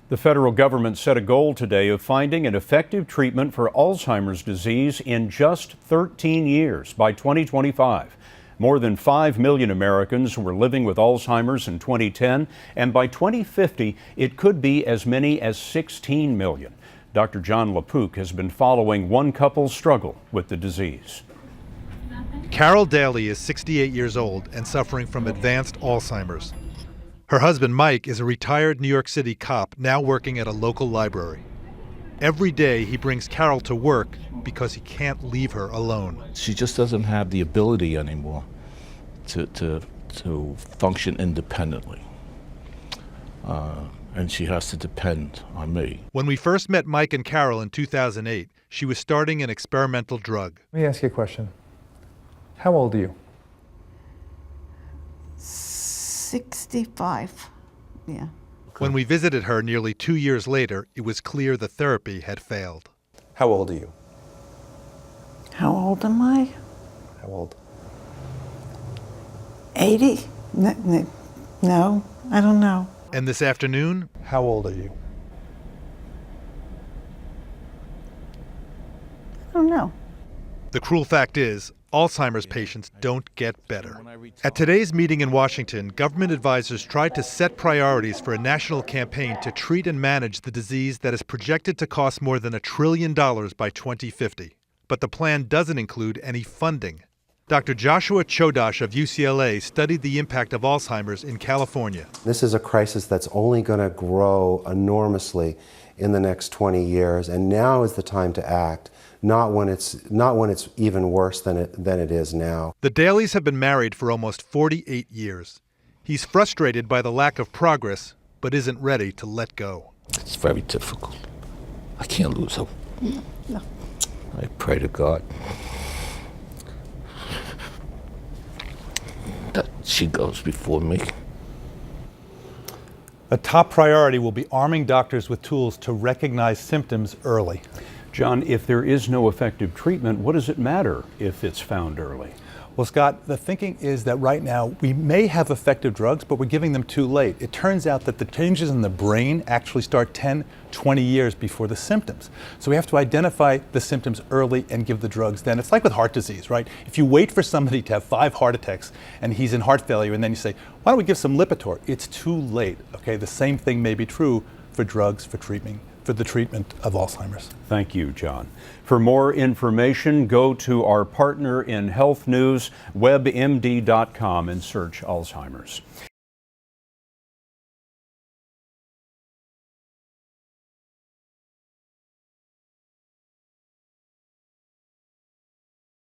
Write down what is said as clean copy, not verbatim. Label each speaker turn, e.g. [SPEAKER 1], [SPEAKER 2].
[SPEAKER 1] The federal government set a goal today of finding an effective treatment for Alzheimer's disease in just 13 years by 2025. More than 5 million Americans were living with Alzheimer's in 2010, and by 2050, it could be as many as 16 million. Dr. Jon LaPook has been following one couple's struggle with the disease.
[SPEAKER 2] Carol Daly is 68 years old and suffering from advanced Alzheimer's. Her husband, Mike, is a retired New York City cop now working at a local library. Every day he brings Carol to work because he can't leave her alone.
[SPEAKER 3] She just doesn't have the ability anymore to function independently. And she has to depend on me.
[SPEAKER 2] When we first met Mike and Carol in 2008, she was starting an experimental drug.
[SPEAKER 4] Let me ask you a question. How old are you?
[SPEAKER 5] 65, yeah.
[SPEAKER 2] When we visited her nearly 2 years later, it was clear the therapy had failed.
[SPEAKER 4] How old are you?
[SPEAKER 5] How old am I?
[SPEAKER 4] How old?
[SPEAKER 5] 80? No, I don't know.
[SPEAKER 2] And this afternoon,
[SPEAKER 4] How old are you?
[SPEAKER 5] I don't know.
[SPEAKER 2] the cruel fact is, Alzheimer's patients don't get better. At today's meeting in Washington, government advisors tried to set priorities for a national campaign to treat and manage the disease that is projected to cost more than $1 trillion by 2050. But the plan doesn't include any funding. Dr. Joshua Chodosh of UCLA studied the impact of Alzheimer's in California.
[SPEAKER 6] This is a crisis that's only going to grow enormously in the next 20 years, and now is the time to act, not when it's even worse than it is now.
[SPEAKER 2] The Dalys have been married for almost 48 years. He's frustrated by the lack of progress, but isn't ready to let go.
[SPEAKER 3] It's very difficult. I can't lose her.
[SPEAKER 5] No.
[SPEAKER 3] I pray to God that she goes before me.
[SPEAKER 4] A top priority will be arming doctors with tools to recognize symptoms early.
[SPEAKER 1] John, if there is no effective treatment, what does it matter if it's found early?
[SPEAKER 4] Well, Scott, the thinking is that right now we may have effective drugs, but we're giving them too late. It turns out that the changes in the brain actually start 10, 20 years before the symptoms. So we have to identify the symptoms early and give the drugs then. It's like with heart disease, right? If you wait for somebody to have 5 heart attacks and he's in heart failure and then you say, why don't we give some Lipitor? It's too late, okay? The same thing may be true for drugs for the treatment of Alzheimer's.
[SPEAKER 1] Thank you, John. For more information, go to our partner in health news, webmd.com, and search Alzheimer's.